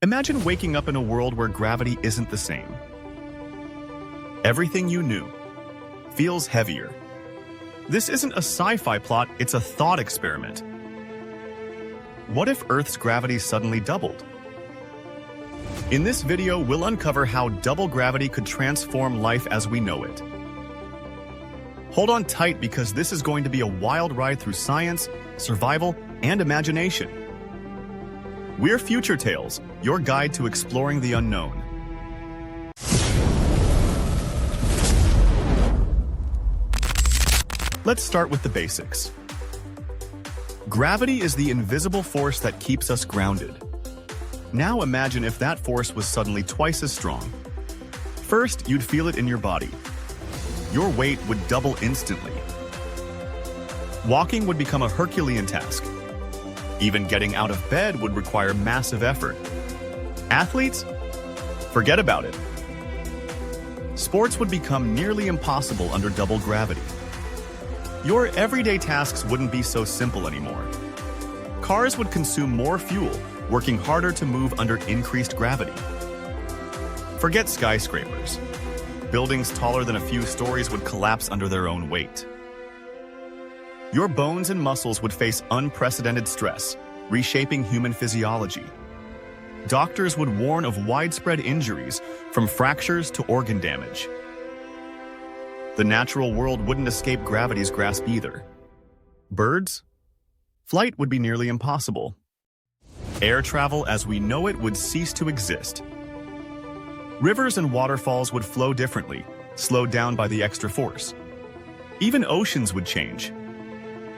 Imagine waking up in a world where gravity isn't the same. Everything you knew feels heavier. This isn't a sci-fi plot, it's a thought experiment. What if Earth's gravity suddenly doubled? In this video, we'll uncover how double gravity could transform life as we know it. Hold on tight because this is going to be a wild ride through science, survival, and imagination. We're Future Tales, your guide to exploring the unknown. Let's start with the basics. Gravity is the invisible force that keeps us grounded. Now imagine if that force was suddenly twice as strong. First, you'd feel it in your body. Your weight would double instantly. Walking would become a Herculean task. Even getting out of bed would require massive effort. Athletes? Forget about it. Sports would become nearly impossible under double gravity. Your everyday tasks wouldn't be so simple anymore. Cars would consume more fuel, working harder to move under increased gravity. Forget skyscrapers. Buildings taller than a few stories would collapse under their own weight. Your bones and muscles would face unprecedented stress, reshaping human physiology. Doctors would warn of widespread injuries, from fractures to organ damage. The natural world wouldn't escape gravity's grasp either. Birds? Flight would be nearly impossible. Air travel as we know it would cease to exist. Rivers and waterfalls would flow differently, slowed down by the extra force. Even oceans would change.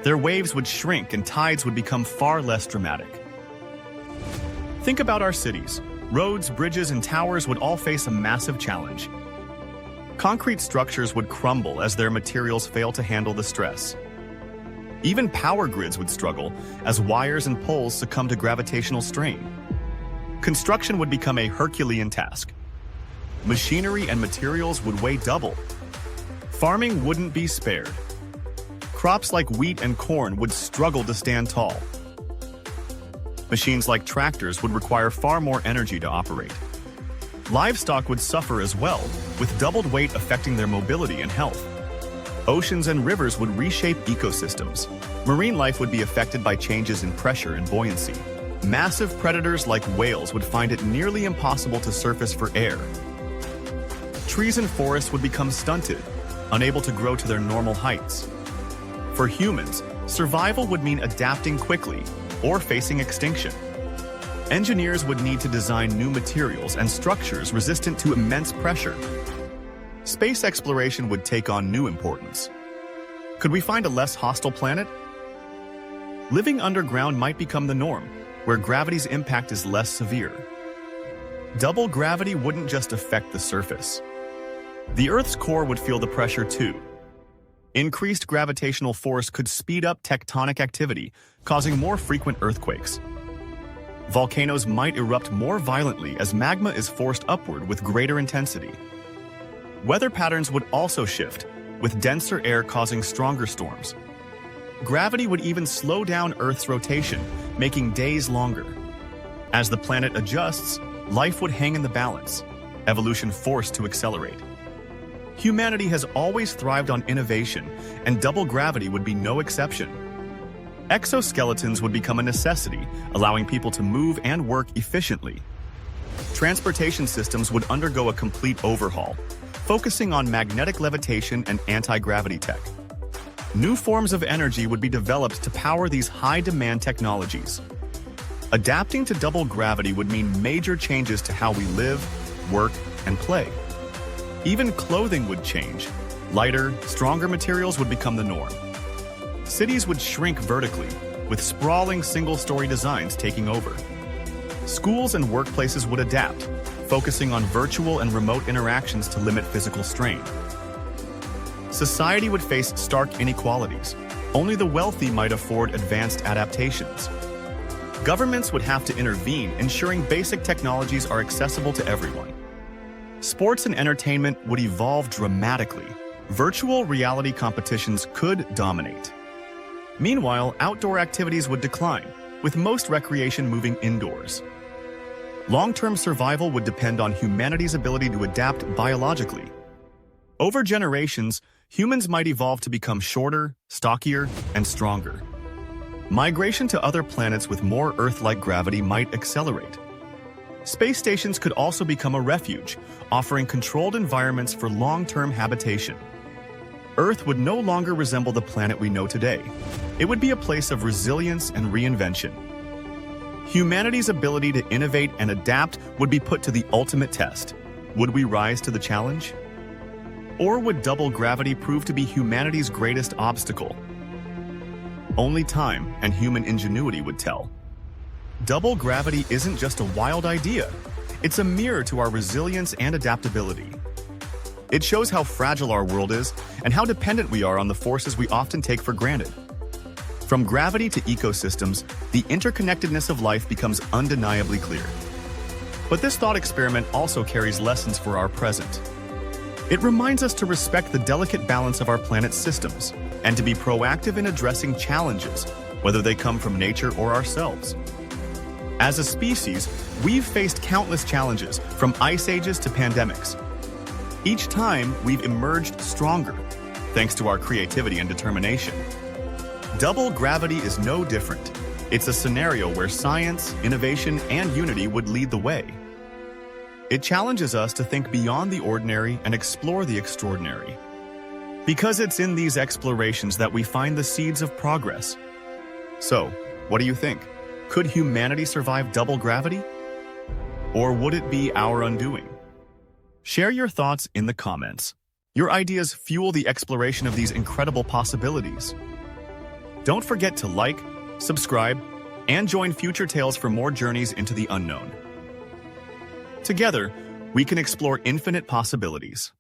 Their waves would shrink and tides would become far less dramatic. Think about our cities. Roads, bridges, and towers would all face a massive challenge. Concrete structures would crumble as their materials fail to handle the stress. Even power grids would struggle as wires and poles succumb to gravitational strain. Construction would become a Herculean task. Machinery and materials would weigh double. Farming wouldn't be spared. Crops like wheat and corn would struggle to stand tall. Machines like tractors would require far more energy to operate. Livestock would suffer as well, with doubled weight affecting their mobility and health. Oceans and rivers would reshape ecosystems. Marine life would be affected by changes in pressure and buoyancy. Massive predators like whales would find it nearly impossible to surface for air. Trees and forests would become stunted, unable to grow to their normal heights. For humans, survival would mean adapting quickly or facing extinction. Engineers would need to design new materials and structures resistant to immense pressure. Space exploration would take on new importance. Could we find a less hostile planet? Living underground might become the norm, where gravity's impact is less severe. Double gravity wouldn't just affect the surface. The Earth's core would feel the pressure too. Increased gravitational force could speed up tectonic activity, causing more frequent earthquakes. Volcanoes might erupt more violently as magma is forced upward with greater intensity. Weather patterns would also shift, with denser air causing stronger storms. Gravity would even slow down Earth's rotation, making days longer. As the planet adjusts, life would hang in the balance, evolution forced to accelerate. Humanity has always thrived on innovation, and double gravity would be no exception. Exoskeletons would become a necessity, allowing people to move and work efficiently. Transportation systems would undergo a complete overhaul, focusing on magnetic levitation and anti-gravity tech. New forms of energy would be developed to power these high-demand technologies. Adapting to double gravity would mean major changes to how we live, work, and play. Even clothing would change. Lighter, stronger materials would become the norm. Cities would shrink vertically, with sprawling single-story designs taking over. Schools and workplaces would adapt, focusing on virtual and remote interactions to limit physical strain. Society would face stark inequalities. Only the wealthy might afford advanced adaptations. Governments would have to intervene, ensuring basic technologies are accessible to everyone. Sports and entertainment would evolve dramatically. Virtual reality competitions could dominate. Meanwhile, outdoor activities would decline, with most recreation moving indoors. Long-term survival would depend on humanity's ability to adapt biologically. Over generations, humans might evolve to become shorter, stockier, and stronger. Migration to other planets with more Earth-like gravity might accelerate. Space stations could also become a refuge, offering controlled environments for long-term habitation. Earth would no longer resemble the planet we know today. It would be a place of resilience and reinvention. Humanity's ability to innovate and adapt would be put to the ultimate test. Would we rise to the challenge? Or would double gravity prove to be humanity's greatest obstacle? Only time and human ingenuity would tell. Double gravity isn't just a wild idea. It's a mirror to our resilience and adaptability. It shows how fragile our world is and how dependent we are on the forces we often take for granted. From gravity to ecosystems, the interconnectedness of life becomes undeniably clear. But this thought experiment also carries lessons for our present. It reminds us to respect the delicate balance of our planet's systems and to be proactive in addressing challenges, whether they come from nature or ourselves. As a species, we've faced countless challenges, from ice ages to pandemics. Each time, we've emerged stronger, thanks to our creativity and determination. Double gravity is no different. It's a scenario where science, innovation, and unity would lead the way. It challenges us to think beyond the ordinary and explore the extraordinary. Because it's in these explorations that we find the seeds of progress. So, what do you think? Could humanity survive double gravity? Or would it be our undoing? Share your thoughts in the comments. Your ideas fuel the exploration of these incredible possibilities. Don't forget to like, subscribe, and join future tales for more journeys into the unknown. Together, we can explore infinite possibilities.